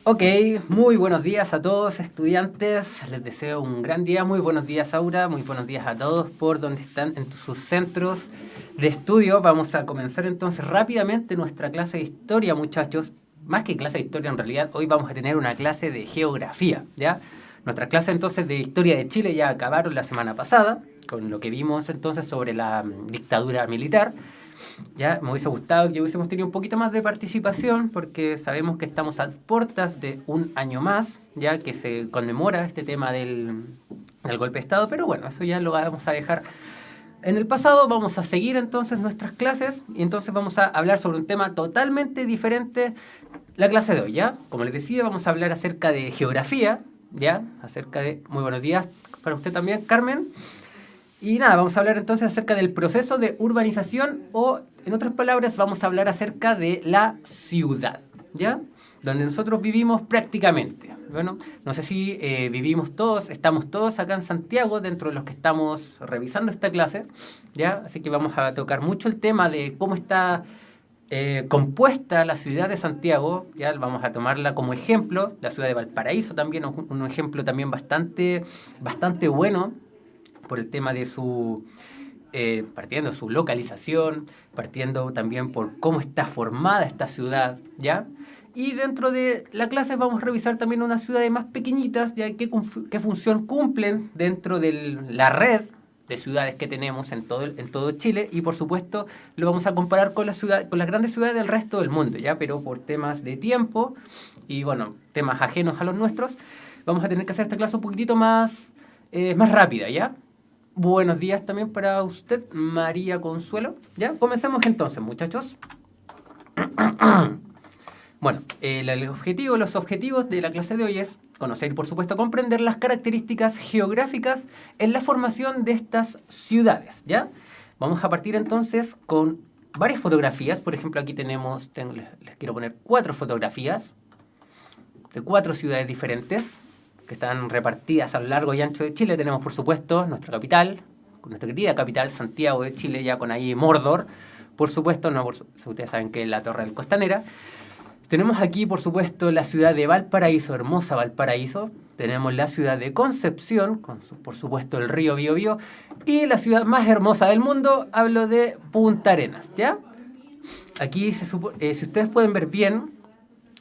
Ok, muy buenos días a todos estudiantes, les deseo un gran día, muy buenos días Aura, muy buenos días a todos por donde están en sus centros de estudio. Vamos a comenzar entonces rápidamente nuestra clase de historia, muchachos. Más que clase de historia en realidad, hoy vamos a tener una clase de geografía, ¿ya? Nuestra clase entonces de historia de Chile ya acabaron la semana pasada, con lo que vimos entonces sobre la dictadura militar. Ya me hubiese gustado que hubiésemos tenido un poquito más de participación porque sabemos que estamos a puertas de un año más, ya que se conmemora este tema del golpe de Estado, pero bueno, eso ya lo vamos a dejar en el pasado. Vamos a seguir entonces nuestras clases y entonces vamos a hablar sobre un tema totalmente diferente la clase de hoy, ¿ya? Como les decía, vamos a hablar acerca de geografía, ¿ya? Acerca de... Muy buenos días para usted también, Carmen. Y nada, vamos a hablar entonces acerca del proceso de urbanización o, en otras palabras, vamos a hablar acerca de la ciudad, ¿ya? Donde nosotros vivimos prácticamente. Bueno, no sé si vivimos todos, estamos todos acá en Santiago, dentro de los que estamos revisando esta clase, ¿ya? Así que vamos a tocar mucho el tema de cómo está compuesta la ciudad de Santiago, ¿ya? Vamos a tomarla como ejemplo, la ciudad de Valparaíso también, un ejemplo también bastante bueno, por el tema de partiendo de su localización, partiendo también por cómo está formada esta ciudad, ¿ya? Y dentro de la clase vamos a revisar también unas ciudades más pequeñitas, ya qué función cumplen dentro de la red de ciudades que tenemos en todo Chile, y por supuesto lo vamos a comparar con con las grandes ciudades del resto del mundo, ¿ya? Pero por temas de tiempo y bueno, temas ajenos a los nuestros, vamos a tener que hacer esta clase un poquitito más rápida, ¿ya? Buenos días también para usted, María Consuelo. ¿Ya? Comencemos entonces, muchachos. Bueno, los objetivos de la clase de hoy es conocer y, por supuesto, comprender las características geográficas en la formación de estas ciudades, ¿ya? Vamos a partir entonces con varias fotografías. Por ejemplo, aquí les quiero poner 4 fotografías de 4 ciudades diferentes que están repartidas a lo largo y ancho de Chile. Tenemos, por supuesto, nuestra capital, nuestra querida capital, Santiago de Chile, ya con ahí Mordor. Por supuesto, ustedes saben que es la Torre del Costanera. Tenemos aquí, por supuesto, la ciudad de Valparaíso, hermosa Valparaíso. Tenemos la ciudad de Concepción, por supuesto, el río Biobío. Y la ciudad más hermosa del mundo, hablo de Punta Arenas, ¿ya? Aquí, si ustedes pueden ver bien,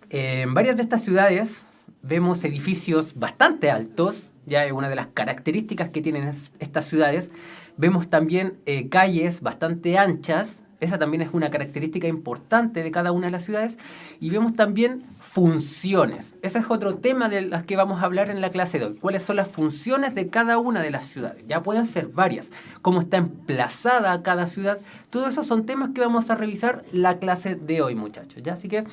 en varias de estas ciudades vemos edificios bastante altos, ya es una de las características que tienen estas ciudades. Vemos también calles bastante anchas, esa también es una característica importante de cada una de las ciudades. Y vemos también funciones, ese es otro tema de las que vamos a hablar en la clase de hoy. ¿Cuáles son las funciones de cada una de las ciudades? Ya pueden ser varias, cómo está emplazada cada ciudad. Todos esos son temas que vamos a revisar la clase de hoy, muchachos, ¿ya? Así que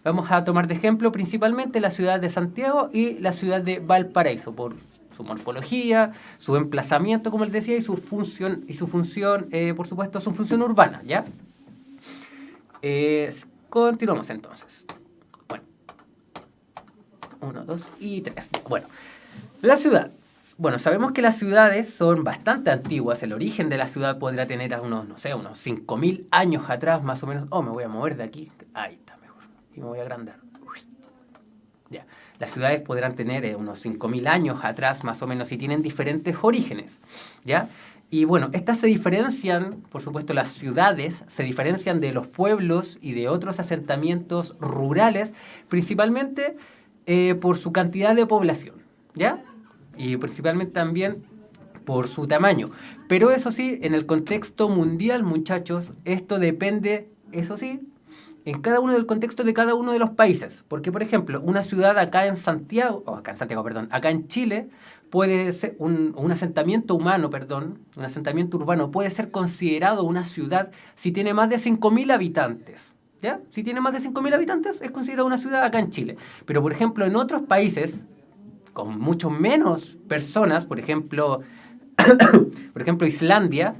vamos a tomar de ejemplo principalmente la ciudad de Santiago y la ciudad de Valparaíso, por su morfología, su emplazamiento, como les decía, y su función, por supuesto, su función urbana, ¿ya? Continuamos entonces. Bueno, 1, 2 y 3. Bueno, la ciudad. Bueno, sabemos que las ciudades son bastante antiguas. El origen de la ciudad podrá tener a unos 5.000 años atrás, más o menos. Oh, me voy a mover de aquí. Ahí está mejor. Y me voy a agrandar. Ya. Las ciudades podrán tener unos 5.000 años atrás, más o menos, y tienen diferentes orígenes, ¿ya? Y bueno, estas se diferencian, por supuesto, las ciudades se diferencian de los pueblos y de otros asentamientos rurales, principalmente por su cantidad de población, ¿ya? Y principalmente también por su tamaño. Pero eso sí, en el contexto mundial, muchachos, esto depende, eso sí, en cada uno del contexto de cada uno de los países. Porque, por ejemplo, una ciudad acá en acá en Chile, puede ser un asentamiento humano, un asentamiento urbano, puede ser considerado una ciudad si tiene más de 5.000 habitantes. ¿Ya? Si tiene más de 5.000 habitantes, es considerado una ciudad acá en Chile. Pero, por ejemplo, en otros países, con mucho menos personas, por ejemplo, Islandia,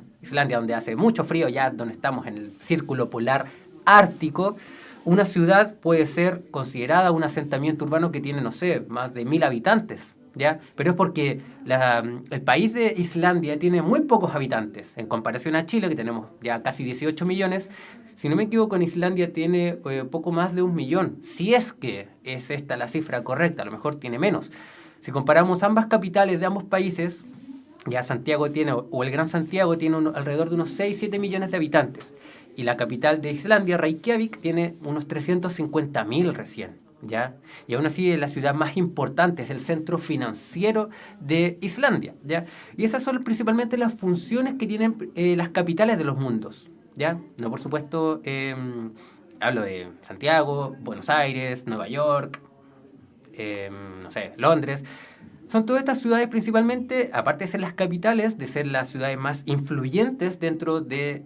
donde hace mucho frío, ya donde estamos en el círculo polar ártico, una ciudad puede ser considerada un asentamiento urbano que tiene, no sé, más de 1.000 habitantes, ¿ya? Pero es porque el país de Islandia tiene muy pocos habitantes en comparación a Chile, que tenemos ya casi 18 millones. Si no me equivoco, en Islandia tiene poco más de 1 millón, si es que es esta la cifra correcta, a lo mejor tiene menos. Si comparamos ambas capitales de ambos países, ya Santiago tiene, o el Gran Santiago tiene alrededor de unos 6-7 millones de habitantes. Y la capital de Islandia, Reykjavik, tiene unos 350.000 recién, ¿ya? Y aún así es la ciudad más importante, es el centro financiero de Islandia, ¿ya? Y esas son principalmente las funciones que tienen las capitales de los mundos, ¿ya? No, por supuesto, hablo de Santiago, Buenos Aires, Nueva York, no sé, Londres. Son todas estas ciudades principalmente, aparte de ser las capitales, de ser las ciudades más influyentes dentro de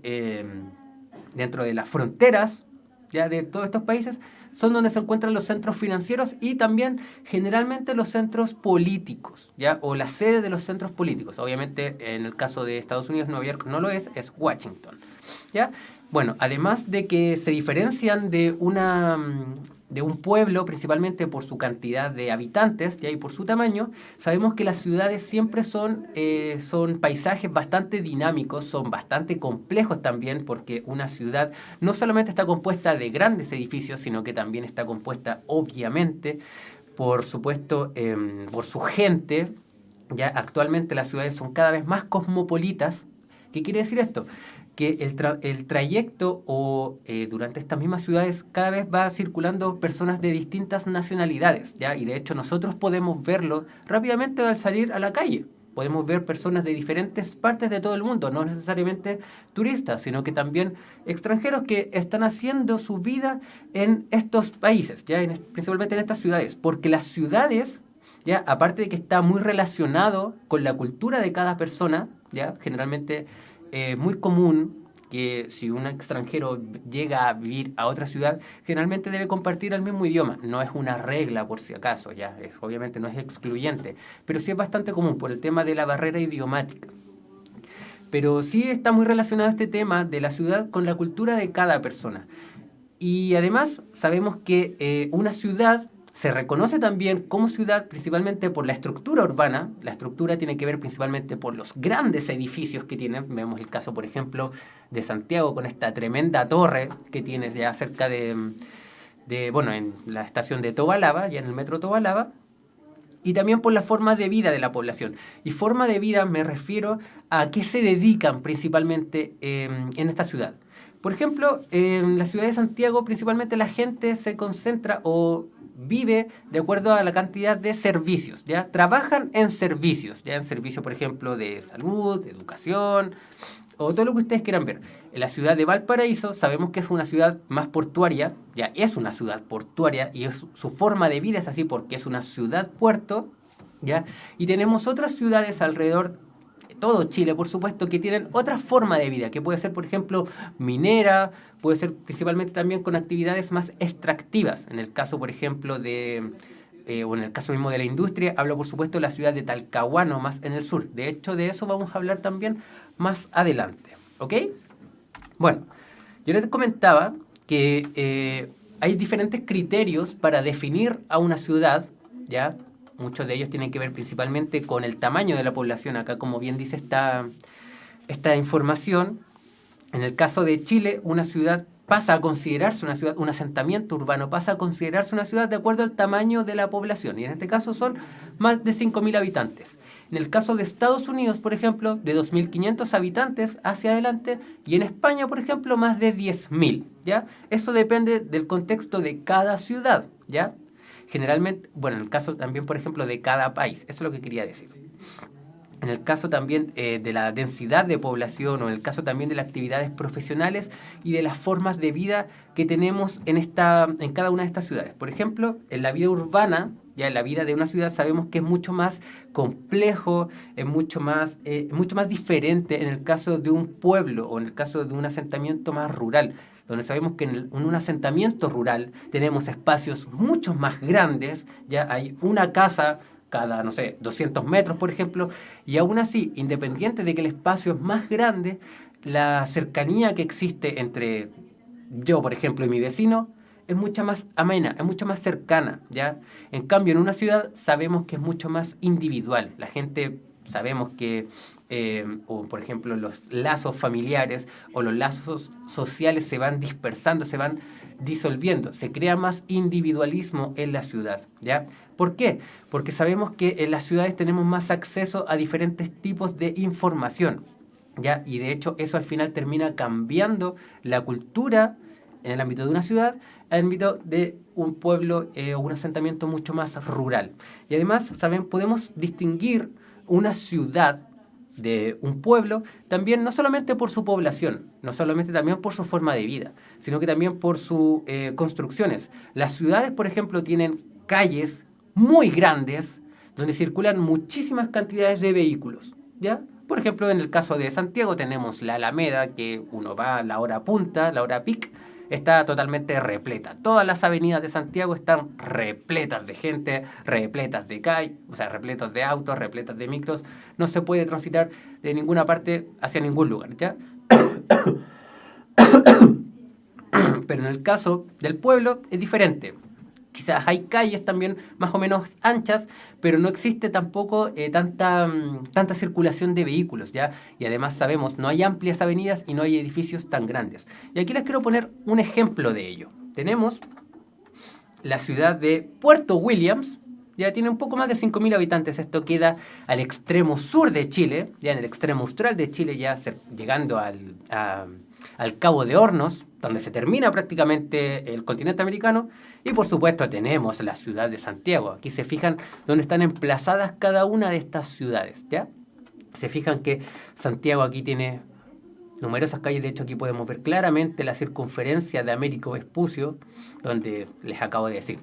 las fronteras ya de todos estos países, son donde se encuentran los centros financieros y también generalmente los centros políticos, ¿ya? O la sede de los centros políticos. Obviamente en el caso de Estados Unidos, Nueva York no lo es Washington, ¿ya? Bueno, además de que se diferencian de un pueblo principalmente por su cantidad de habitantes, ¿ya? Y por su tamaño, sabemos que las ciudades siempre son paisajes bastante dinámicos, son bastante complejos también, porque una ciudad no solamente está compuesta de grandes edificios, sino que también está compuesta, obviamente, por supuesto, por su gente. Ya actualmente las ciudades son cada vez más cosmopolitas. ¿Qué quiere decir esto? Que el trayecto durante estas mismas ciudades cada vez va circulando personas de distintas nacionalidades, ¿ya? Y de hecho nosotros podemos verlo rápidamente al salir a la calle. Podemos ver personas de diferentes partes de todo el mundo, no necesariamente turistas, sino que también extranjeros que están haciendo su vida en estos países, ¿ya? Principalmente en estas ciudades, porque las ciudades, ¿ya? Aparte de que está muy relacionado con la cultura de cada persona, ¿ya? Generalmente muy común que si un extranjero llega a vivir a otra ciudad, generalmente debe compartir el mismo idioma. No es una regla por si acaso, ya obviamente no es excluyente, pero sí es bastante común por el tema de la barrera idiomática. Pero sí está muy relacionado este tema de la ciudad con la cultura de cada persona. Y además sabemos que una ciudad se reconoce también como ciudad principalmente por la estructura urbana. La estructura tiene que ver principalmente por los grandes edificios que tiene. Vemos el caso, por ejemplo, de Santiago con esta tremenda torre que tiene ya cerca bueno, en la estación de Tobalaba, ya en el metro Tobalaba. Y también por la forma de vida de la población. Y forma de vida me refiero a qué se dedican principalmente en esta ciudad. Por ejemplo, en la ciudad de Santiago principalmente la gente se concentra o vive de acuerdo a la cantidad de servicios, ¿ya? Trabajan en servicios, ¿ya? En servicios, por ejemplo, de salud, de educación, o todo lo que ustedes quieran ver. En la ciudad de Valparaíso sabemos que es una ciudad más portuaria, ya es una ciudad portuaria y su forma de vida es así porque es una ciudad-puerto, ¿ya? Y tenemos otras ciudades alrededor todo Chile, por supuesto, que tienen otra forma de vida, que puede ser, por ejemplo, minera, puede ser principalmente también con actividades más extractivas. En el caso, por ejemplo, o en el caso mismo de la industria, hablo, por supuesto, de la ciudad de Talcahuano, más en el sur. De hecho, de eso vamos a hablar también más adelante. ¿Ok? Bueno, yo les comentaba que hay diferentes criterios para definir a una ciudad, ¿ya? Muchos de ellos tienen que ver principalmente con el tamaño de la población. Acá, como bien dice esta información, en el caso de Chile, una ciudad pasa a considerarse una ciudad, un asentamiento urbano pasa a considerarse una ciudad de acuerdo al tamaño de la población. Y en este caso son más de 5.000 habitantes. En el caso de Estados Unidos, por ejemplo, de 2.500 habitantes hacia adelante. Y en España, por ejemplo, más de 10.000, ¿ya? Eso depende del contexto de cada ciudad, ¿ya? Generalmente, bueno, en el caso también, por ejemplo, de cada país. Eso es lo que quería decir. En el caso también de la densidad de población o en el caso también de las actividades profesionales y de las formas de vida que tenemos en cada una de estas ciudades. Por ejemplo, en la vida urbana, ya en la vida de una ciudad sabemos que es mucho más complejo, es mucho más diferente en el caso de un pueblo o en el caso de un asentamiento más rural, donde sabemos que en un asentamiento rural tenemos espacios mucho más grandes, ya hay una casa cada, no sé, 200 metros, por ejemplo, y aún así, independiente de que el espacio es más grande, la cercanía que existe entre yo, por ejemplo, y mi vecino es mucha más amena, es mucho más cercana, ¿ya? En cambio, en una ciudad sabemos que es mucho más individual. La gente sabemos que, o por ejemplo, los lazos familiares o los lazos sociales se van dispersando, se van disolviendo, se crea más individualismo en la ciudad, ¿ya? ¿Por qué? Porque sabemos que en las ciudades tenemos más acceso a diferentes tipos de información, ¿ya? Y de hecho eso al final termina cambiando la cultura en el ámbito de una ciudad, al ámbito de un pueblo o un asentamiento mucho más rural. Y además, ¿saben? Podemos distinguir una ciudad de un pueblo también no solamente por su población, no solamente también por su forma de vida, sino que también por sus construcciones. Las ciudades, por ejemplo, tienen calles muy grandes donde circulan muchísimas cantidades de vehículos, ¿ya? Por ejemplo, en el caso de Santiago tenemos la Alameda, que uno va a la hora punta, la hora peak, está totalmente repleta. Todas las avenidas de Santiago están repletas de gente, repletas de calles, o sea, repletas de autos, repletas de micros. No se puede transitar de ninguna parte hacia ningún lugar, ¿ya? Pero en el caso del pueblo es diferente. Quizás hay calles también más o menos anchas, pero no existe tampoco tanta circulación de vehículos, ¿ya? Y además sabemos, no hay amplias avenidas y no hay edificios tan grandes. Y aquí les quiero poner un ejemplo de ello. Tenemos la ciudad de Puerto Williams, ya tiene un poco más de 5.000 habitantes. Esto queda al extremo sur de Chile, ya en el extremo austral de Chile, ya llegando al Cabo de Hornos, donde se termina prácticamente el continente americano. Y por supuesto tenemos la ciudad de Santiago. Aquí se fijan dónde están emplazadas cada una de estas ciudades, ¿ya? Se fijan que Santiago aquí tiene numerosas calles. De hecho, aquí podemos ver claramente la circunferencia de Américo Vespucio, donde les acabo de decir.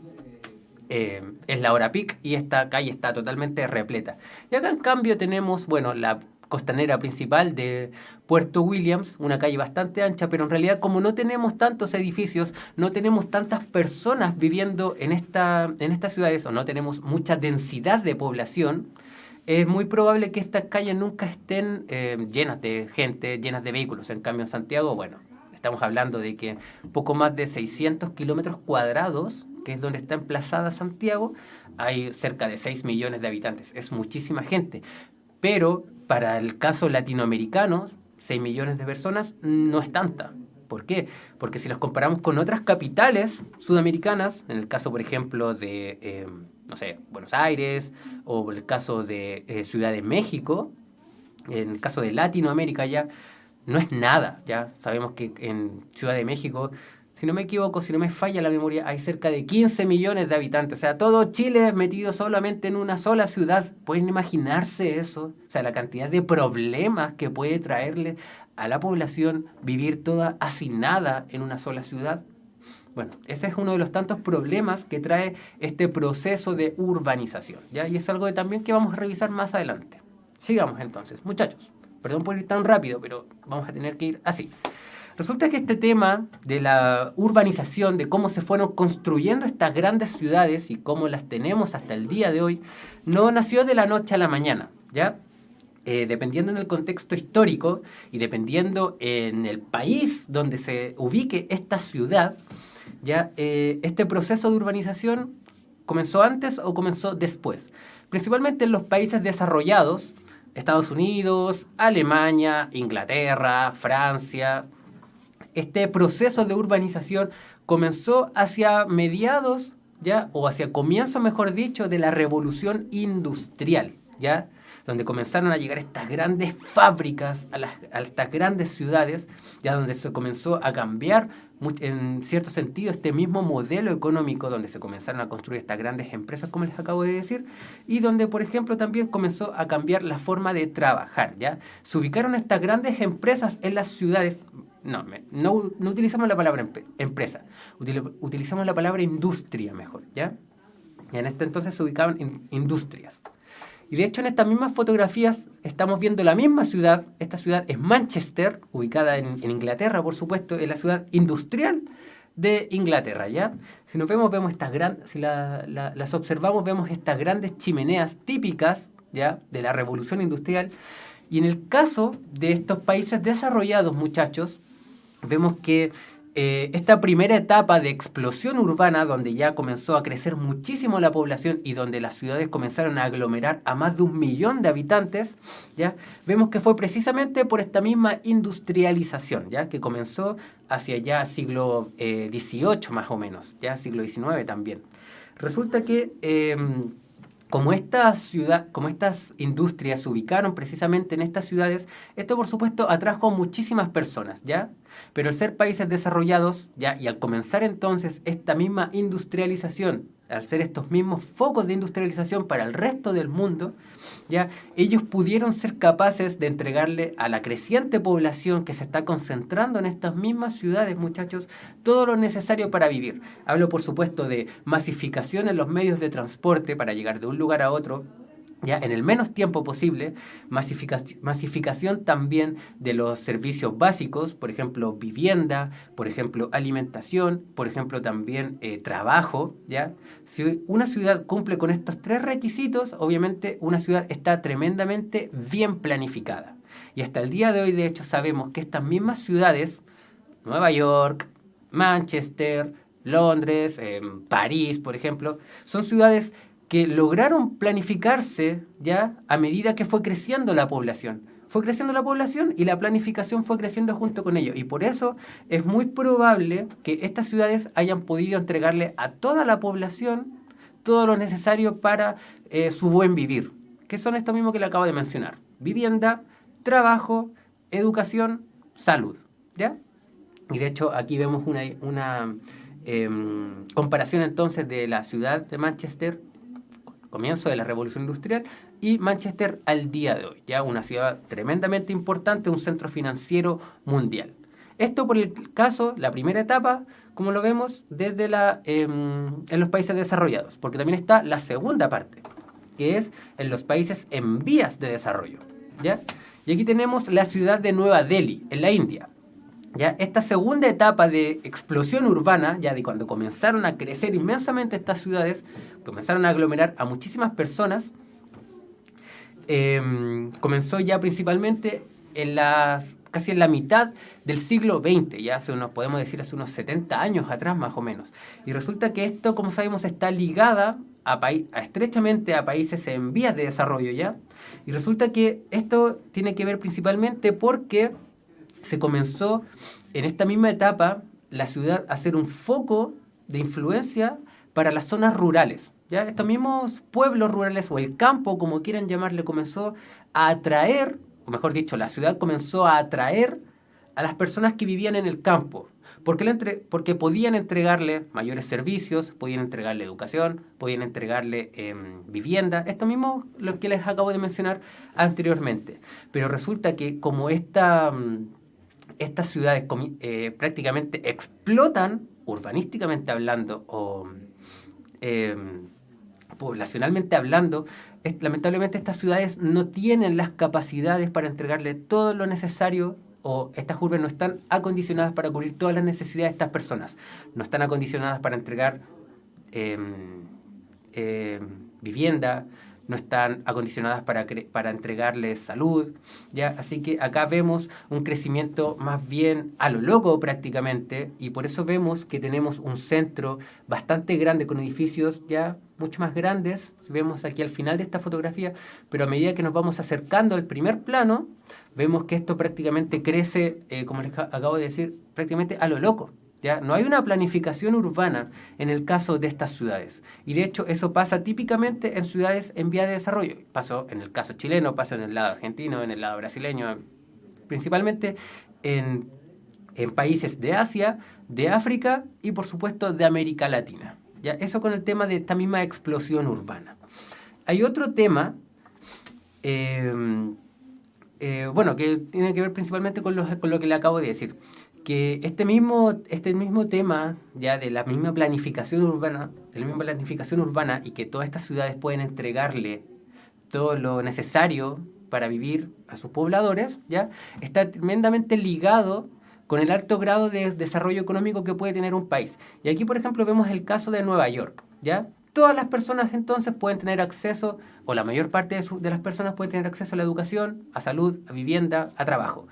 Es la hora peak y esta calle está totalmente repleta. Y acá en cambio tenemos, bueno, la costanera principal de Puerto Williams, una calle bastante ancha, pero en realidad como no tenemos tantos edificios, no tenemos tantas personas viviendo en estas ciudades, o no tenemos mucha densidad de población, es muy probable que estas calles nunca estén llenas de gente, llenas de vehículos. En cambio en Santiago, bueno, estamos hablando de que poco más de 600 kilómetros cuadrados, que es donde está emplazada Santiago, hay cerca de 6 millones de habitantes. Es muchísima gente. Pero para el caso latinoamericano, 6 millones de personas no es tanta. ¿Por qué? Porque si los comparamos con otras capitales sudamericanas, en el caso, por ejemplo, de, no sé, Buenos Aires, o el caso de Ciudad de México, en el caso de Latinoamérica ya, no es nada, ya. Sabemos que en Ciudad de México, si no me equivoco, si no me falla la memoria, hay cerca de 15 millones de habitantes. O sea, todo Chile metido solamente en una sola ciudad. ¿Pueden imaginarse eso? O sea, la cantidad de problemas que puede traerle a la población vivir toda hacinada en una sola ciudad. Bueno, ese es uno de los tantos problemas que trae este proceso de urbanización, ¿ya? Y es algo también que vamos a revisar más adelante. Sigamos entonces, muchachos. Perdón por ir tan rápido, pero vamos a tener que ir así. Resulta que este tema de la urbanización, de cómo se fueron construyendo estas grandes ciudades y cómo las tenemos hasta el día de hoy, no nació de la noche a la mañana, ¿ya? Dependiendo en el contexto histórico y dependiendo en el país donde se ubique esta ciudad, ¿ya? Este proceso de urbanización comenzó antes o comenzó después. Principalmente en los países desarrollados, Estados Unidos, Alemania, Inglaterra, Francia. Este proceso de urbanización comenzó hacia mediados, ¿ya? O hacia comienzo, mejor dicho, de la revolución industrial, ¿ya? Donde comenzaron a llegar estas grandes fábricas a estas grandes ciudades, ya donde se comenzó a cambiar en cierto sentido este mismo modelo económico, donde se comenzaron a construir estas grandes empresas, como les acabo de decir, y donde, por ejemplo, también comenzó a cambiar la forma de trabajar, ¿ya? Se ubicaron estas grandes empresas en las ciudades. No utilizamos la palabra empresa, utilizamos la palabra industria mejor, ¿ya? Y en este entonces se ubicaban industrias. Y de hecho en estas mismas fotografías estamos viendo la misma ciudad. Esta ciudad es Manchester, ubicada en Inglaterra, por supuesto, es la ciudad industrial de Inglaterra, ¿ya? Si nos vemos, estas si las observamos, vemos estas grandes chimeneas típicas, ¿ya? De la revolución industrial. Y en el caso de estos países desarrollados, muchachos, vemos que esta primera etapa de explosión urbana, donde ya comenzó a crecer muchísimo la población y donde las ciudades comenzaron a aglomerar a más de 1 millón de habitantes, ¿ya? Vemos que fue precisamente por esta misma industrialización, ¿ya? Que comenzó hacia ya siglo XVIII más o menos, ya siglo XIX también. Resulta que como estas industrias se ubicaron precisamente en estas ciudades, esto por supuesto atrajo muchísimas personas, ¿ya? Pero al ser países desarrollados, ¿ya? Y al comenzar entonces esta misma industrialización, al ser estos mismos focos de industrialización para el resto del mundo, ¿ya? Ellos pudieron ser capaces de entregarle a la creciente población que se está concentrando en estas mismas ciudades, muchachos, todo lo necesario para vivir. Hablo, por supuesto, de masificación en los medios de transporte para llegar de un lugar a otro, ya en el menos tiempo posible, masificación también de los servicios básicos, por ejemplo, vivienda, por ejemplo, alimentación, por ejemplo, también trabajo, ¿ya? Si una ciudad cumple con estos 3 requisitos, obviamente una ciudad está tremendamente bien planificada. Y hasta el día de hoy, de hecho, sabemos que estas mismas ciudades, Nueva York, Manchester, Londres, París, por ejemplo, son ciudades que lograron planificarse ya a medida que fue creciendo la población. Fue creciendo la población y la planificación fue creciendo junto con ello. Y por eso es muy probable que estas ciudades hayan podido entregarle a toda la población todo lo necesario para su buen vivir. Que son esto mismo que le acabo de mencionar. Vivienda, trabajo, educación, salud. ¿Ya? Y de hecho aquí vemos una comparación entonces de la ciudad de Manchester, comienzo de la Revolución Industrial, y Manchester al día de hoy, ya una ciudad tremendamente importante, un centro financiero mundial. Esto por el caso, la primera etapa, como lo vemos, desde en los países desarrollados, porque también está la segunda parte, que es en los países en vías de desarrollo, ¿ya? Y aquí tenemos la ciudad de Nueva Delhi, en la India. ¿Ya? Esta segunda etapa de explosión urbana, ya de cuando comenzaron a crecer inmensamente estas ciudades, comenzaron a aglomerar a muchísimas personas, comenzó ya principalmente casi en la mitad del siglo XX, ya podemos decir hace unos 70 años atrás más o menos. Y resulta que esto, como sabemos, está ligada estrechamente a países en vías de desarrollo, ¿ya? Y resulta que esto tiene que ver principalmente porque se comenzó en esta misma etapa la ciudad a ser un foco de influencia para las zonas rurales. ¿Ya? Estos mismos pueblos rurales o el campo, como quieran llamarle, comenzó a atraer, o mejor dicho, la ciudad comenzó a atraer a las personas que vivían en el campo. Porque podían entregarle mayores servicios, podían entregarle educación, podían entregarle vivienda, esto mismo lo que les acabo de mencionar anteriormente. Pero resulta que como estas ciudades prácticamente explotan, urbanísticamente hablando, o poblacionalmente hablando, lamentablemente estas ciudades no tienen las capacidades para entregarle todo lo necesario, o estas urbes no están acondicionadas para cubrir todas las necesidades de estas personas. No están acondicionadas para entregar vivienda, no están acondicionadas para entregarles salud, ¿ya? Así que acá vemos un crecimiento más bien a lo loco prácticamente, y por eso vemos que tenemos un centro bastante grande con edificios ya mucho más grandes, vemos aquí al final de esta fotografía, pero a medida que nos vamos acercando al primer plano, vemos que esto prácticamente crece, como les acabo de decir, prácticamente a lo loco. ¿Ya? No hay una planificación urbana en el caso de estas ciudades. Y de hecho eso pasa típicamente en ciudades en vía de desarrollo. Pasó en el caso chileno, pasó en el lado argentino, en el lado brasileño, principalmente en países de Asia, de África y por supuesto de América Latina. ¿Ya? Eso con el tema de esta misma explosión urbana. Hay otro tema, bueno, que tiene que ver principalmente con lo que le acabo de decir. Que este mismo tema ya de la misma planificación urbana, y que todas estas ciudades pueden entregarle todo lo necesario para vivir a sus pobladores, ya está tremendamente ligado con el alto grado de desarrollo económico que puede tener un país. Y aquí, por ejemplo, vemos el caso de Nueva York, ¿ya? Todas las personas entonces pueden tener acceso, o la mayor parte de las personas pueden tener acceso a la educación, a salud, a vivienda, a trabajo.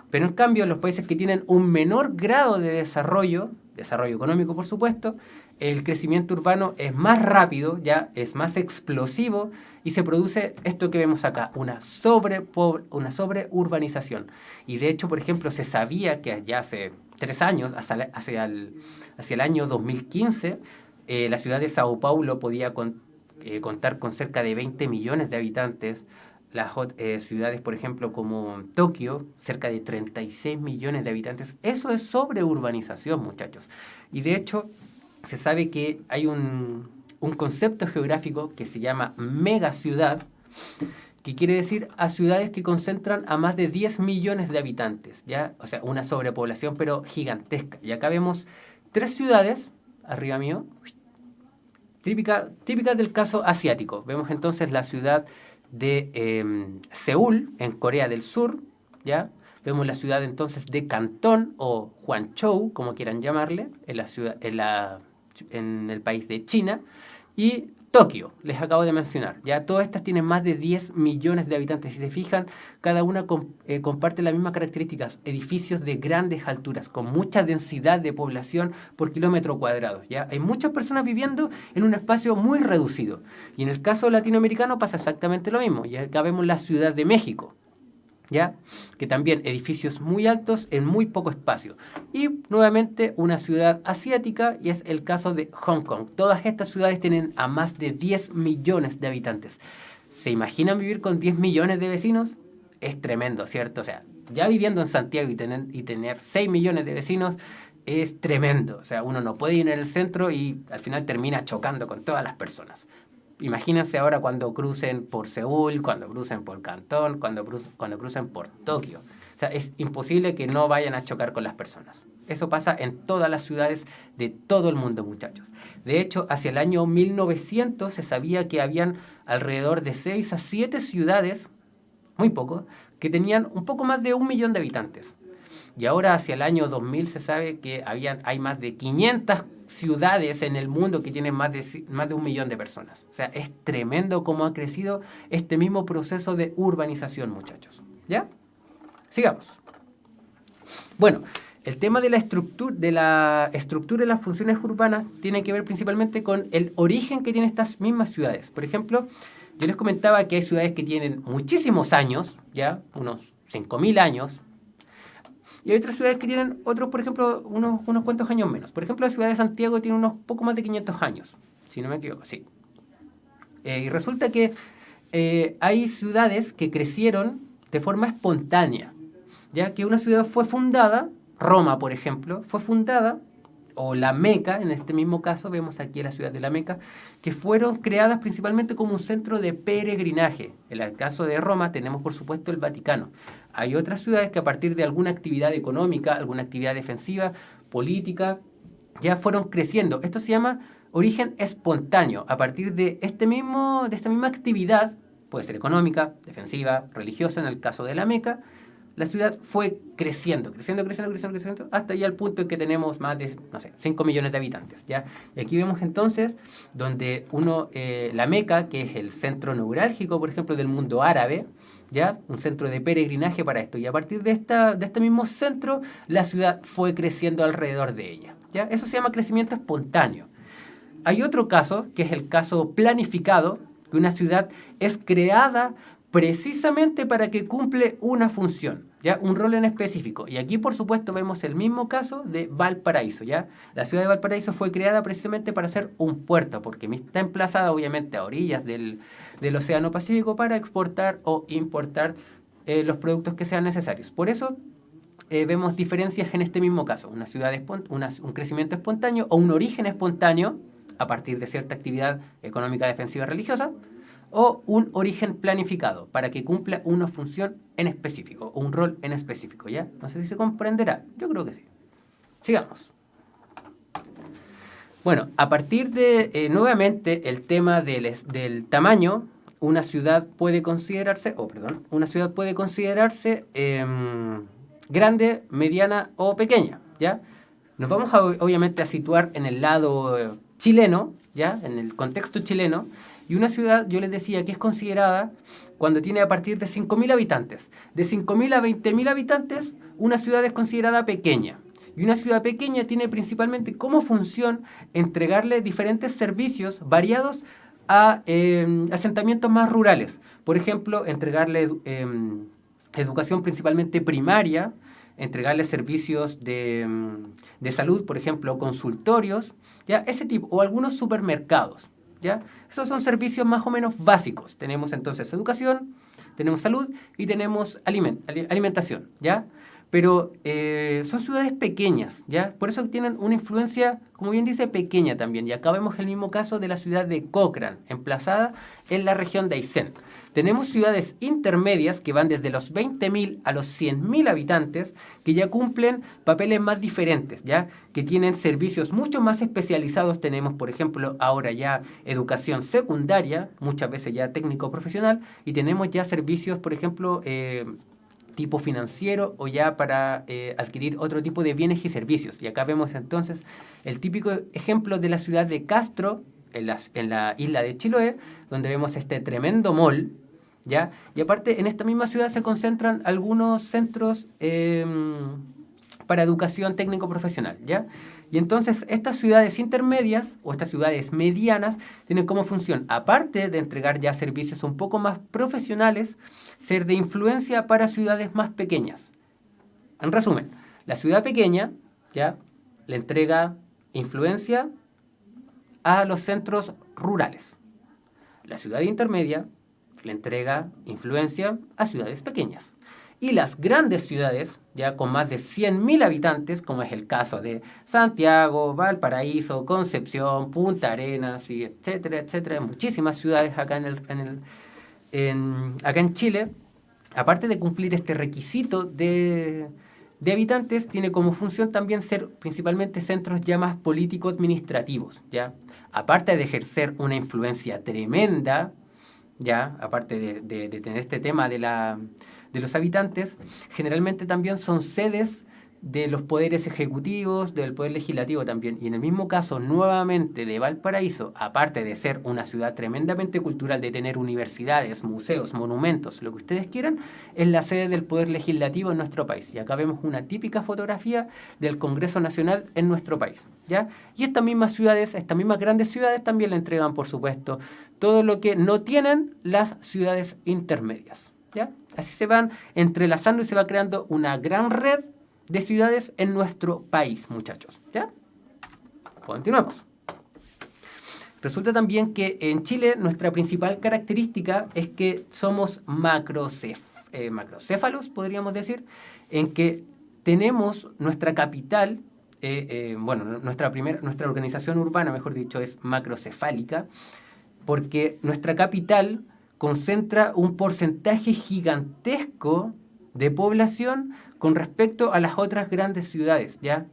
Pero en cambio, los países que tienen un menor grado de desarrollo económico por supuesto, el crecimiento urbano es más rápido, ya es más explosivo y se produce esto que vemos acá, una sobreurbanización. Y de hecho, por ejemplo, se sabía que ya hace 3 años, hacia el año 2015, la ciudad de Sao Paulo podía contar con cerca de 20 millones de habitantes. Las ciudades, por ejemplo, como Tokio, cerca de 36 millones de habitantes. Eso es sobreurbanización, muchachos. Y de hecho, se sabe que hay un concepto geográfico que se llama megaciudad, que quiere decir a ciudades que concentran a más de 10 millones de habitantes, ¿ya? O sea, una sobrepoblación, pero gigantesca. Y acá vemos 3 ciudades, arriba mío, típicas del caso asiático. Vemos entonces la ciudad de Seúl, en Corea del Sur, ¿ya? Vemos la ciudad entonces de Cantón o Guangzhou, como quieran llamarle, en el país de China, y Tokio, les acabo de mencionar. Ya todas estas tienen más de 10 millones de habitantes. Si se fijan, cada una comparte las mismas características. Edificios de grandes alturas, con mucha densidad de población por kilómetro cuadrado. ¿Ya? Hay muchas personas viviendo en un espacio muy reducido. Y en el caso latinoamericano pasa exactamente lo mismo. Y acá vemos la Ciudad de México, ¿ya? Que también edificios muy altos en muy poco espacio. Y nuevamente una ciudad asiática, y es el caso de Hong Kong. Todas estas ciudades tienen a más de 10 millones de habitantes. ¿Se imaginan vivir con 10 millones de vecinos? Es tremendo, ¿cierto? O sea, ya viviendo en Santiago y tener 6 millones de vecinos es tremendo. O sea, uno no puede ir en el centro y al final termina chocando con todas las personas. Imagínense ahora cuando crucen por Seúl, cuando crucen por Cantón, cuando crucen por Tokio. O sea, es imposible que no vayan a chocar con las personas. Eso pasa en todas las ciudades de todo el mundo, muchachos. De hecho, hacia el año 1900 se sabía que habían alrededor de 6 a 7 ciudades, muy poco, que tenían un poco más de 1 millón de habitantes. Y ahora hacia el año 2000 se sabe que hay más de 500 ciudades en el mundo que tienen más de 1 millón de personas. O sea, es tremendo cómo ha crecido este mismo proceso de urbanización, muchachos. ¿Ya? Sigamos. Bueno, el tema de la estructura y las funciones urbanas tiene que ver principalmente con el origen que tienen estas mismas ciudades. Por ejemplo, yo les comentaba que hay ciudades que tienen muchísimos años, ¿ya? Unos 5.000 años. Y hay otras ciudades que tienen otros, por ejemplo, unos cuantos años menos. Por ejemplo, la ciudad de Santiago tiene unos poco más de 500 años, si no me equivoco, sí. Y resulta que hay ciudades que crecieron de forma espontánea, ya que una ciudad fue fundada, Roma, por ejemplo, fue fundada, o la Meca, en este mismo caso, vemos aquí la ciudad de la Meca, que fueron creadas principalmente como un centro de peregrinaje. En el caso de Roma tenemos, por supuesto, el Vaticano. Hay otras ciudades que a partir de alguna actividad económica, alguna actividad defensiva, política, ya fueron creciendo. Esto se llama origen espontáneo. A partir de esta misma actividad, puede ser económica, defensiva, religiosa, en el caso de la Meca, la ciudad fue creciendo, hasta ya el punto en que tenemos más de, 5 millones de habitantes, ¿ya? Y aquí vemos entonces donde la Meca, que es el centro neurálgico, por ejemplo, del mundo árabe, ¿ya? Un centro de peregrinaje para esto. Y a partir de este mismo centro, la ciudad fue creciendo alrededor de ella, ¿ya? Eso se llama crecimiento espontáneo. Hay otro caso, que es el caso planificado, que una ciudad es creada precisamente para que cumple una función, ¿ya? Un rol en específico. Y aquí, por supuesto, vemos el mismo caso de Valparaíso, ¿ya? La ciudad de Valparaíso fue creada precisamente para ser un puerto, porque está emplazada, obviamente, a orillas del Océano Pacífico para exportar o importar los productos que sean necesarios. Por eso, vemos diferencias en este mismo caso. Una ciudad un crecimiento espontáneo o un origen espontáneo a partir de cierta actividad económica, defensiva, religiosa, o un origen planificado para que cumpla una función en específico o un rol en específico, ¿ya? No sé si se comprenderá, yo creo que sí. Sigamos. Bueno, a partir de, nuevamente, el tema del tamaño, una ciudad puede considerarse, grande, mediana o pequeña, ¿ya? Nos vamos obviamente a situar en el lado chileno, ¿ya? En el contexto chileno, y una ciudad, yo les decía, que es considerada cuando tiene a partir de 5.000 habitantes. De 5.000 a 20.000 habitantes, una ciudad es considerada pequeña. Y una ciudad pequeña tiene principalmente como función entregarle diferentes servicios variados a asentamientos más rurales. Por ejemplo, entregarle educación principalmente primaria, entregarle servicios de salud, por ejemplo, consultorios, ¿ya? Ese tipo, o algunos supermercados, ¿ya? Esos son servicios más o menos básicos. Tenemos entonces educación, tenemos salud y tenemos alimentación, ¿ya? Pero son ciudades pequeñas, ¿ya? Por eso tienen una influencia, como bien dice, pequeña también. Y acá vemos el mismo caso de la ciudad de Cochrane, emplazada en la región de Aysén. Tenemos ciudades intermedias que van desde los 20.000 a los 100.000 habitantes, que ya cumplen papeles más diferentes, ¿ya? Que tienen servicios mucho más especializados. Tenemos, por ejemplo, ahora ya educación secundaria, muchas veces ya técnico profesional, y tenemos ya servicios, por ejemplo, tipo financiero o ya para adquirir otro tipo de bienes y servicios. Y acá vemos entonces el típico ejemplo de la ciudad de Castro, en la isla de Chiloé, donde vemos este tremendo mall, ¿ya? Y aparte, en esta misma ciudad se concentran algunos centros para educación técnico-profesional, ¿ya? Y entonces estas ciudades intermedias o estas ciudades medianas tienen como función, aparte de entregar ya servicios un poco más profesionales, ser de influencia para ciudades más pequeñas. En resumen, la ciudad pequeña, ¿ya? Le entrega influencia a los centros rurales. La ciudad intermedia le entrega influencia a ciudades pequeñas. Y las grandes ciudades, ya con más de 100.000 habitantes, como es el caso de Santiago, Valparaíso, Concepción, Punta Arenas, y etcétera, etcétera, muchísimas ciudades acá acá en Chile, aparte de cumplir este requisito de habitantes, tiene como función también ser principalmente centros ya más político-administrativos, ¿ya? Aparte de ejercer una influencia tremenda, ¿ya? Aparte de tener este tema de los habitantes, generalmente también son sedes de los poderes ejecutivos, del poder legislativo también. Y en el mismo caso, nuevamente, de Valparaíso, aparte de ser una ciudad tremendamente cultural, de tener universidades, museos, monumentos, lo que ustedes quieran, es la sede del poder legislativo en nuestro país. Y acá vemos una típica fotografía del Congreso Nacional en nuestro país, ¿ya? Y estas mismas ciudades, estas mismas grandes ciudades, también le entregan, por supuesto, todo lo que no tienen las ciudades intermedias, ¿ya? Así se van entrelazando y se va creando una gran red de ciudades en nuestro país, muchachos, ¿ya? Continuamos. Resulta también que en Chile nuestra principal característica es que somos macrocéfalos, podríamos decir, en que tenemos nuestra capital, nuestra organización urbana, mejor dicho, es macrocefálica, porque nuestra capital concentra un porcentaje gigantesco de población con respecto a las otras grandes ciudades, ¿ya?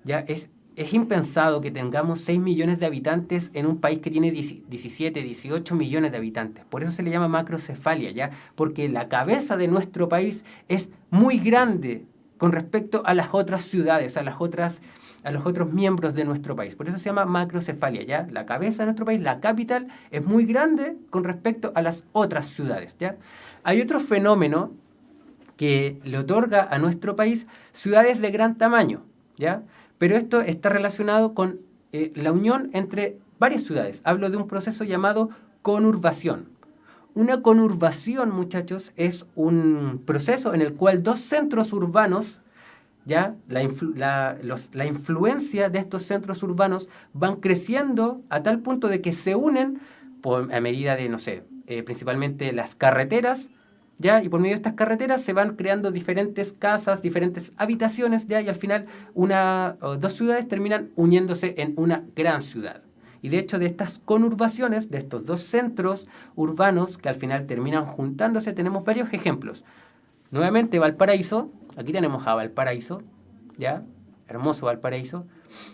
Ya es impensado que tengamos 6 millones de habitantes en un país que tiene 17, 18 millones de habitantes. Por eso se le llama macrocefalia, ¿ya? Porque la cabeza de nuestro país es muy grande con respecto a las otras ciudades, a los otros miembros de nuestro país. Por eso se llama macrocefalia, ¿ya? La cabeza de nuestro país, la capital, es muy grande con respecto a las otras ciudades, ¿ya? Hay otro fenómeno que le otorga a nuestro país ciudades de gran tamaño, ¿ya? Pero esto está relacionado con la unión entre varias ciudades. Hablo de un proceso llamado conurbación. Una conurbación, muchachos, es un proceso en el cual dos centros urbanos, ¿ya? La influencia de estos centros urbanos van creciendo a tal punto de que se unen a medida de, no sé, principalmente las carreteras, ¿ya? Y por medio de estas carreteras se van creando diferentes casas, diferentes habitaciones, ¿ya? Y al final dos ciudades terminan uniéndose en una gran ciudad. Y de hecho de estas conurbaciones, de estos dos centros urbanos que al final terminan juntándose, tenemos varios ejemplos. Nuevamente Valparaíso, aquí tenemos a Valparaíso, ¿ya? Hermoso Valparaíso,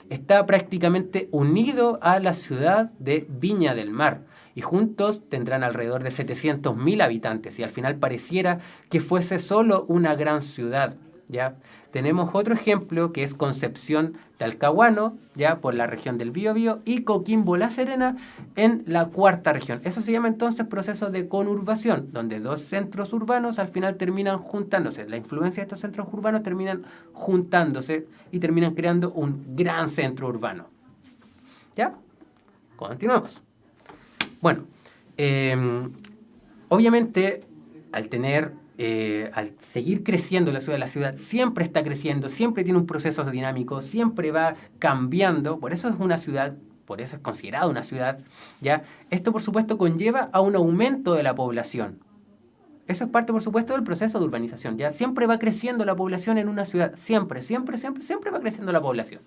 está prácticamente unido a la ciudad de Viña del Mar. Y juntos tendrán alrededor de 700.000 habitantes. Y al final pareciera que fuese solo una gran ciudad, ¿ya? tenemos otro ejemplo que es Concepción Talcahuano, ya por la región del Biobío, y Coquimbo La Serena en la cuarta región. Eso se llama entonces proceso de conurbación, donde dos centros urbanos al final terminan juntándose. La influencia de estos centros urbanos terminan juntándose y terminan creando un gran centro urbano. ¿Ya? Continuamos. Bueno, obviamente al seguir creciendo la ciudad siempre está creciendo, siempre tiene un proceso dinámico, siempre va cambiando, por eso es una ciudad, por eso es considerada una ciudad, ¿ya? Esto por supuesto conlleva a un aumento de la población. Eso es parte, por supuesto, del proceso de urbanización, ¿ya? Siempre va creciendo la población en una ciudad, siempre va creciendo la población.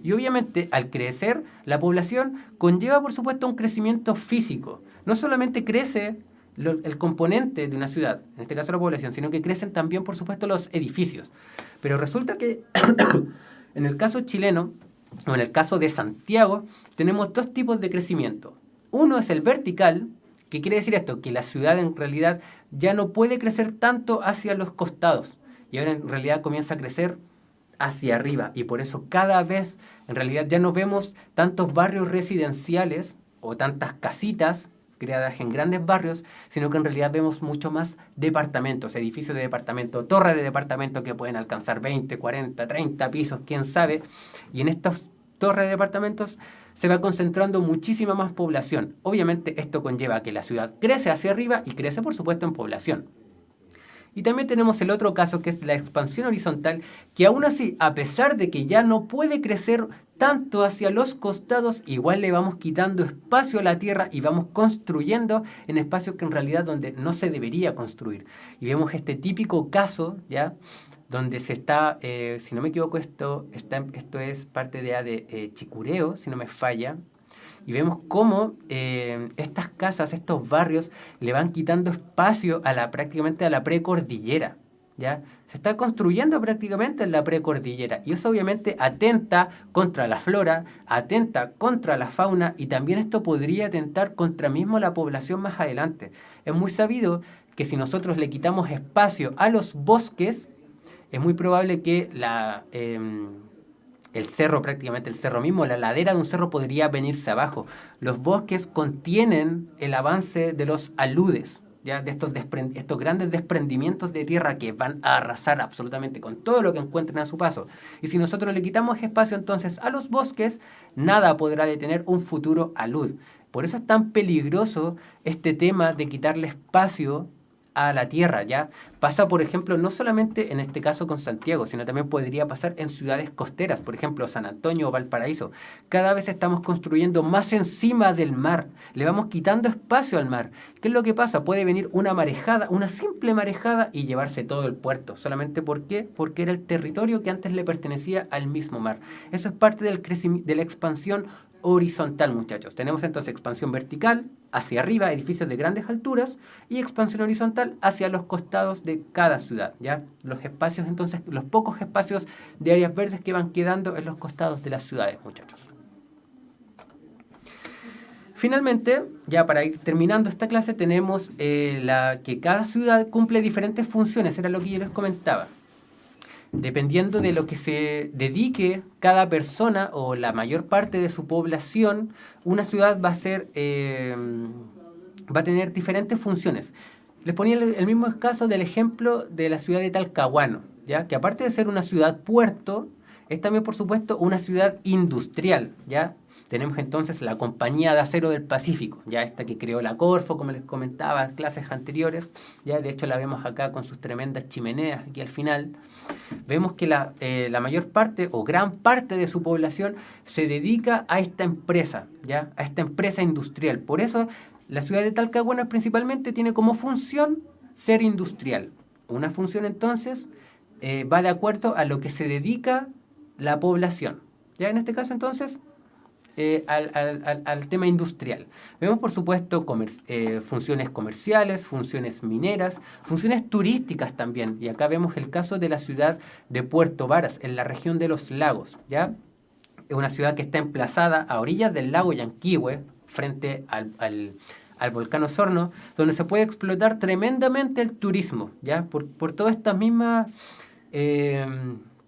Y obviamente, al crecer la población, conlleva, por supuesto, un crecimiento físico. No solamente crece el componente de una ciudad, en este caso la población, sino que crecen también, por supuesto, los edificios. Pero resulta que en el caso chileno, o en el caso de Santiago, tenemos dos tipos de crecimiento. Uno es el vertical. ¿Qué quiere decir esto? Que la ciudad en realidad ya no puede crecer tanto hacia los costados y ahora en realidad comienza a crecer hacia arriba y por eso cada vez en realidad ya no vemos tantos barrios residenciales o tantas casitas creadas en grandes barrios, sino que en realidad vemos mucho más departamentos, edificios de departamento, torres de departamento que pueden alcanzar 20, 40, 30 pisos, quién sabe, y en estos torres de departamentos se va concentrando muchísima más población. Obviamente esto conlleva a que la ciudad crece hacia arriba y crece por supuesto en población. Y también tenemos el otro caso que es la expansión horizontal, que aún así, a pesar de que ya no puede crecer tanto hacia los costados, igual le vamos quitando espacio a la tierra y vamos construyendo en espacios que en realidad donde no se debería construir. Y vemos este típico caso, ¿ya?, donde se está, si no me equivoco, esto es parte de Chicureo, si no me falla, y vemos cómo estas casas, estos barrios, le van quitando espacio prácticamente a la precordillera, ¿ya? Se está construyendo prácticamente en la precordillera, y eso obviamente atenta contra la flora, atenta contra la fauna, y también esto podría atentar contra mismo la población más adelante. Es muy sabido que si nosotros le quitamos espacio a los bosques, es muy probable que el cerro, prácticamente el cerro mismo, la ladera de un cerro podría venirse abajo. Los bosques contienen el avance de los aludes, ¿ya?, de estos grandes desprendimientos de tierra que van a arrasar absolutamente con todo lo que encuentren a su paso. Y si nosotros le quitamos espacio entonces a los bosques, nada podrá detener un futuro alud. Por eso es tan peligroso este tema de quitarle espacio a la tierra, ¿ya? Pasa, por ejemplo, no solamente en este caso con Santiago, sino también podría pasar en ciudades costeras, por ejemplo, San Antonio o Valparaíso. Cada vez estamos construyendo más encima del mar, le vamos quitando espacio al mar. ¿Qué es lo que pasa? Puede venir una marejada, una simple marejada y llevarse todo el puerto. ¿Solamente por qué? Porque era el territorio que antes le pertenecía al mismo mar. Eso es parte del de la expansión horizontal, muchachos. Tenemos entonces expansión vertical hacia arriba, edificios de grandes alturas, y expansión horizontal hacia los costados de cada ciudad, ¿ya? Los espacios, entonces, los pocos espacios de áreas verdes que van quedando en los costados de las ciudades, muchachos. Finalmente, ya para ir terminando esta clase, tenemos que cada ciudad cumple diferentes funciones, era lo que yo les comentaba. Dependiendo de lo que se dedique cada persona o la mayor parte de su población, una ciudad va a tener diferentes funciones. Les ponía el mismo caso del ejemplo de la ciudad de Talcahuano, ¿ya?, que aparte de ser una ciudad puerto, es también, por supuesto, una ciudad industrial, ¿ya? Tenemos entonces la Compañía de Acero del Pacífico, ya esta que creó la Corfo, como les comentaba en clases anteriores, ya de hecho la vemos acá con sus tremendas chimeneas aquí al final. Vemos que la mayor parte o gran parte de su población se dedica a esta empresa, ¿ya?, a esta empresa industrial. Por eso la ciudad de Talcahuano principalmente tiene como función ser industrial. Una función entonces va de acuerdo a lo que se dedica la población. Ya en este caso entonces al tema industrial. Vemos por supuesto funciones comerciales, funciones mineras, funciones turísticas también. Y acá vemos el caso de la ciudad de Puerto Varas, en la región de los lagos, ¿ya? Es una ciudad que está emplazada a orillas del lago Yanquihue, frente al volcán Osorno, donde se puede explotar tremendamente el turismo, ¿ya? Por todas estas mismas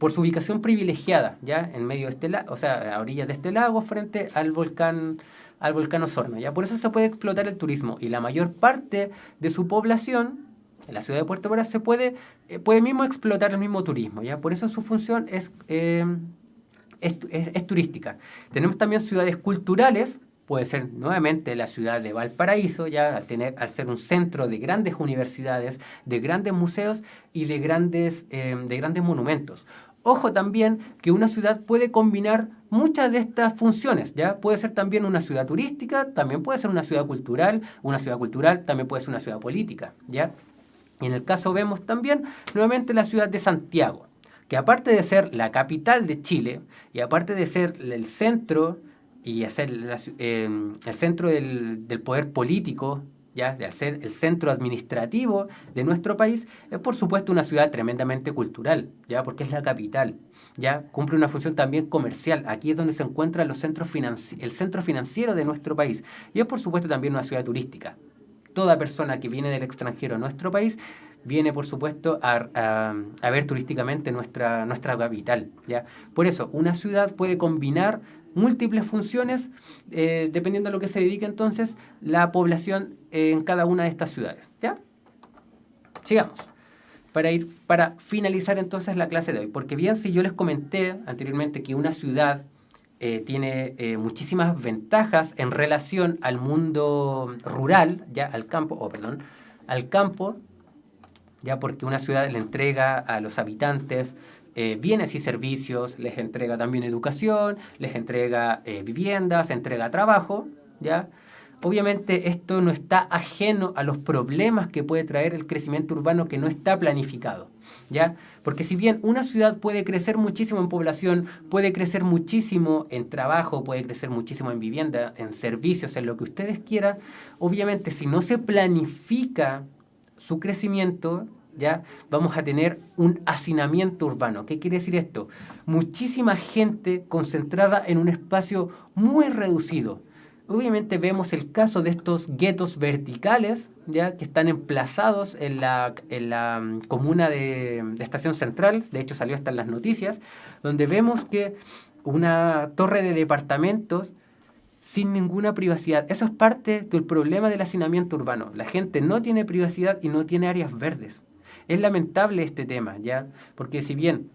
por su ubicación privilegiada, ¿ya? En medio de este lago, o sea, a orillas de este lago, frente al volcán Osorno, ¿ya? Por eso se puede explotar el turismo, y la mayor parte de su población, en la ciudad de Puerto Varas, puede mismo explotar el mismo turismo, ¿ya? Por eso su función es turística. Tenemos también ciudades culturales. Puede ser nuevamente la ciudad de Valparaíso, ya al ser un centro de grandes universidades, de grandes museos y de grandes monumentos. Ojo también que una ciudad puede combinar muchas de estas funciones, ¿ya? Puede ser también una ciudad turística, también puede ser una ciudad cultural también puede ser una ciudad política, ¿ya? Y en el caso vemos también nuevamente la ciudad de Santiago, que aparte de ser la capital de Chile y aparte de ser el centro y hacer el centro del poder político, ¿ya? De ser el centro administrativo de nuestro país, es por supuesto una ciudad tremendamente cultural, ¿ya? Porque es la capital, ¿ya? Cumple una función también comercial. Aquí es donde se encuentra el centro financiero de nuestro país. Y es por supuesto también una ciudad turística. Toda persona que viene del extranjero a nuestro país viene, por supuesto, a ver turísticamente nuestra capital, ¿ya? Por eso, una ciudad puede combinar múltiples funciones, dependiendo de lo que se dedique entonces la población en cada una de estas ciudades, ¿ya? Sigamos. Para finalizar entonces la clase de hoy, porque bien, si yo les comenté anteriormente que una ciudad tiene muchísimas ventajas en relación al mundo rural, ya al campo, ya porque una ciudad le entrega a los habitantes bienes y servicios, les entrega también educación, les entrega viviendas, entrega trabajo, ¿ya? Obviamente esto no está ajeno a los problemas que puede traer el crecimiento urbano que no está planificado, ¿ya? Porque si bien una ciudad puede crecer muchísimo en población, puede crecer muchísimo en trabajo, puede crecer muchísimo en vivienda, en servicios, en lo que ustedes quieran, obviamente si no se planifica su crecimiento, ¿ya? Vamos a tener un hacinamiento urbano. ¿Qué quiere decir esto? Muchísima gente concentrada en un espacio muy reducido. Obviamente vemos el caso de estos guetos verticales, ¿ya? Que están emplazados en la comuna de Estación Central, de hecho salió hasta en las noticias, donde vemos que una torre de departamentos sin ninguna privacidad. Eso es parte del problema del hacinamiento urbano. La gente no tiene privacidad y no tiene áreas verdes. Es lamentable este tema, ¿ya? Porque si bien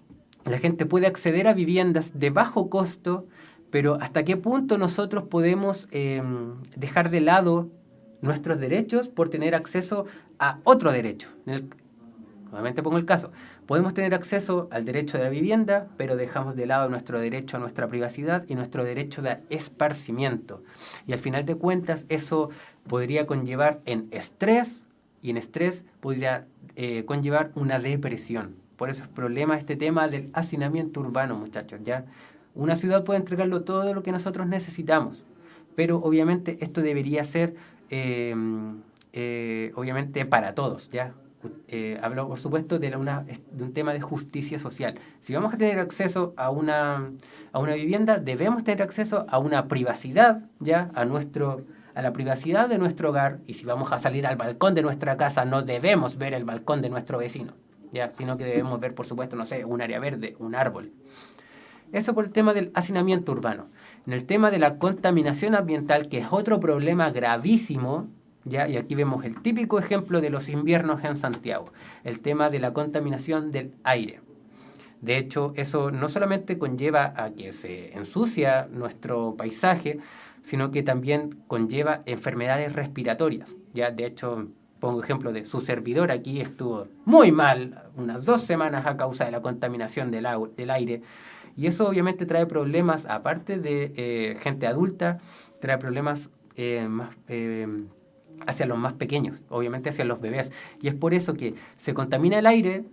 la gente puede acceder a viviendas de bajo costo, pero ¿hasta qué punto nosotros podemos dejar de lado nuestros derechos por tener acceso a otro derecho? Nuevamente pongo el caso. Podemos tener acceso al derecho de la vivienda, pero dejamos de lado nuestro derecho a nuestra privacidad y nuestro derecho de esparcimiento. Y al final de cuentas eso podría conllevar en estrés, y en estrés podría conllevar una depresión. Por eso es problema este tema del hacinamiento urbano, muchachos, ¿ya? Una ciudad puede entregarlo todo lo que nosotros necesitamos, pero obviamente esto debería ser obviamente para todos, ¿ya? Hablo, por supuesto, de un tema de justicia social. Si vamos a tener acceso a una vivienda, debemos tener acceso a una privacidad, ¿ya? A la privacidad de nuestro hogar, y si vamos a salir al balcón de nuestra casa, no debemos ver el balcón de nuestro vecino, ¿ya? Sino que debemos ver, por supuesto, no sé, un área verde, un árbol. Eso por el tema del hacinamiento urbano. En el tema de la contaminación ambiental, que es otro problema gravísimo, ¿ya? Y aquí vemos el típico ejemplo de los inviernos en Santiago, el tema de la contaminación del aire. De hecho, eso no solamente conlleva a que se ensucia nuestro paisaje, sino que también conlleva enfermedades respiratorias, ¿ya? De hecho, pongo ejemplo de su servidor, aquí estuvo muy mal unas 2 semanas a causa de la contaminación del aire, y eso obviamente trae problemas, aparte de gente adulta, trae problemas hacia los más pequeños, obviamente hacia los bebés, y es por eso que se contamina el aire,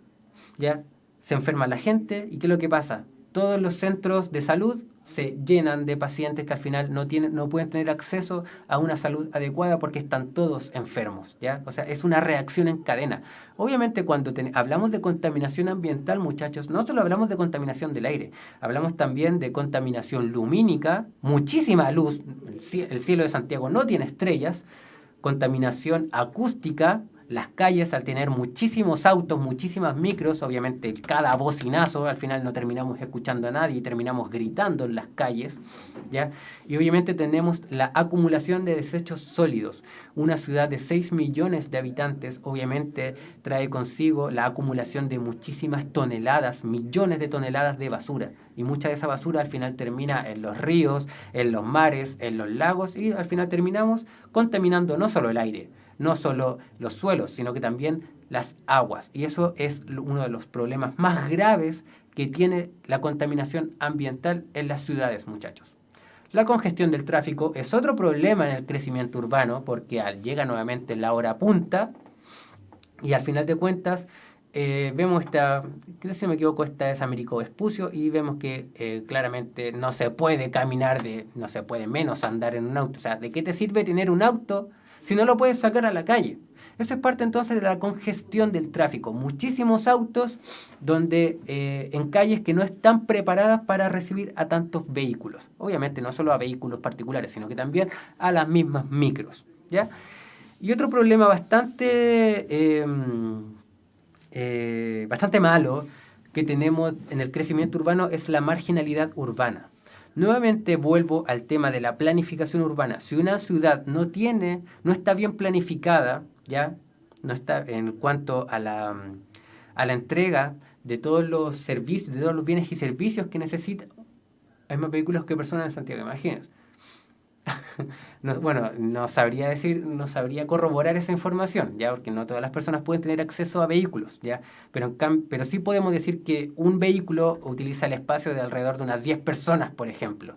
¿ya? Se enferma la gente, ¿y qué es lo que pasa? Todos los centros de salud se llenan de pacientes que al final no pueden tener acceso a una salud adecuada porque están todos enfermos, ¿ya? O sea, es una reacción en cadena. Obviamente cuando hablamos de contaminación ambiental, muchachos, no solo hablamos de contaminación del aire, hablamos también de contaminación lumínica, muchísima luz, el cielo de Santiago no tiene estrellas, contaminación acústica, las calles, al tener muchísimos autos, muchísimas micros, obviamente cada bocinazo, al final no terminamos escuchando a nadie y terminamos gritando en las calles, ¿ya? Y obviamente tenemos la acumulación de desechos sólidos. Una ciudad de 6 millones de habitantes obviamente trae consigo la acumulación de muchísimas toneladas, millones de toneladas de basura. Y mucha de esa basura al final termina en los ríos, en los mares, en los lagos y al final terminamos contaminando no solo el aire, no solo los suelos, sino que también las aguas. Y eso es uno de los problemas más graves que tiene la contaminación ambiental en las ciudades, muchachos. La congestión del tráfico es otro problema en el crecimiento urbano porque llega nuevamente la hora punta y al final de cuentas vemos esta, creo que si no me equivoco, esta es Américo Vespucio y vemos que claramente no se puede caminar, no se puede menos andar en un auto. O sea, ¿de qué te sirve tener un auto si no lo puedes sacar a la calle? Eso es parte entonces de la congestión del tráfico. Muchísimos autos donde en calles que no están preparadas para recibir a tantos vehículos. Obviamente no solo a vehículos particulares, sino que también a las mismas micros, ¿ya? Y otro problema bastante malo que tenemos en el crecimiento urbano es la marginalidad urbana. Nuevamente vuelvo al tema de la planificación urbana. Si una ciudad no está bien planificada, ¿ya? No está en cuanto a la entrega de todos los servicios, de todos los bienes y servicios que necesita, hay más vehículos que personas en Santiago, imagínense. No sabría corroborar esa información, ¿ya? Porque no todas las personas pueden tener acceso a vehículos, ¿ya? Pero sí podemos decir que un vehículo utiliza el espacio de alrededor de unas 10 personas, por ejemplo.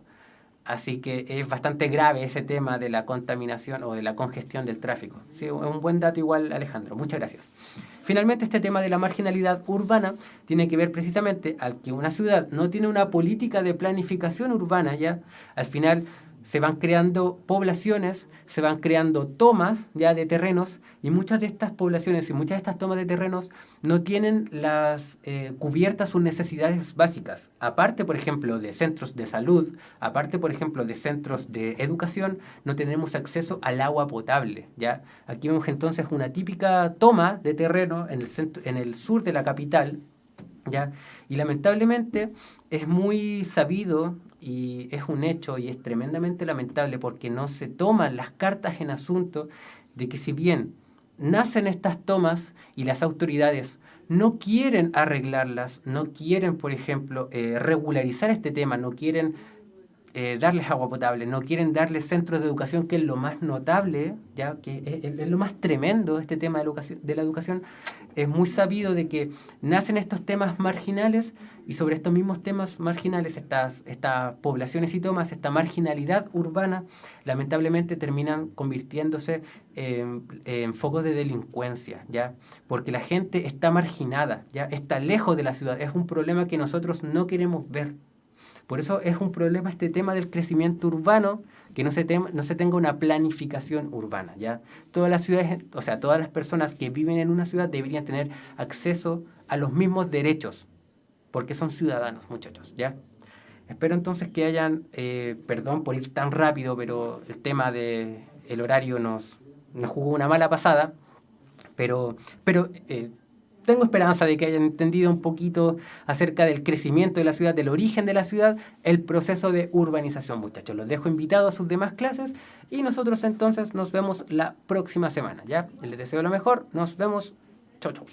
Así que es bastante grave ese tema de la contaminación o de la congestión del tráfico. Sí, es un buen dato igual, Alejandro. Muchas gracias. Finalmente, este tema de la marginalidad urbana tiene que ver precisamente al que una ciudad no tiene una política de planificación urbana, ¿ya? Al final se van creando poblaciones, se van creando tomas ya de terrenos y muchas de estas poblaciones y muchas de estas tomas de terrenos no tienen cubiertas sus necesidades básicas. Aparte, por ejemplo, de centros de salud, aparte, por ejemplo, de centros de educación, no tenemos acceso al agua potable, ¿ya? Aquí vemos entonces una típica toma de terreno en el sur de la capital, ¿ya? Y lamentablemente es muy sabido y es un hecho y es tremendamente lamentable porque no se toman las cartas en asunto de que si bien nacen estas tomas y las autoridades no quieren arreglarlas, no quieren, por ejemplo, regularizar este tema, no quieren darles agua potable, no quieren darles centros de educación, que es lo más notable, ya que es lo más tremendo este tema de la educación. Es muy sabido de que nacen estos temas marginales y sobre estos mismos temas marginales, estas poblaciones y tomas, esta marginalidad urbana, lamentablemente terminan convirtiéndose en focos de delincuencia, ¿ya? Porque la gente está marginada, ¿ya? Está lejos de la ciudad. Es un problema que nosotros no queremos ver. Por eso es un problema este tema del crecimiento urbano, que no se tenga una planificación urbana, ¿ya? Todas las ciudades, o sea, todas las personas que viven en una ciudad deberían tener acceso a los mismos derechos, porque son ciudadanos, muchachos, ¿ya? Espero entonces que hayan, perdón por ir tan rápido, pero el tema del horario nos jugó una mala pasada, pero tengo esperanza de que hayan entendido un poquito acerca del crecimiento de la ciudad, del origen de la ciudad, el proceso de urbanización, muchachos. Los dejo invitados a sus demás clases y nosotros entonces nos vemos la próxima semana, ¿ya? Les deseo lo mejor. Nos vemos. Chau, chau.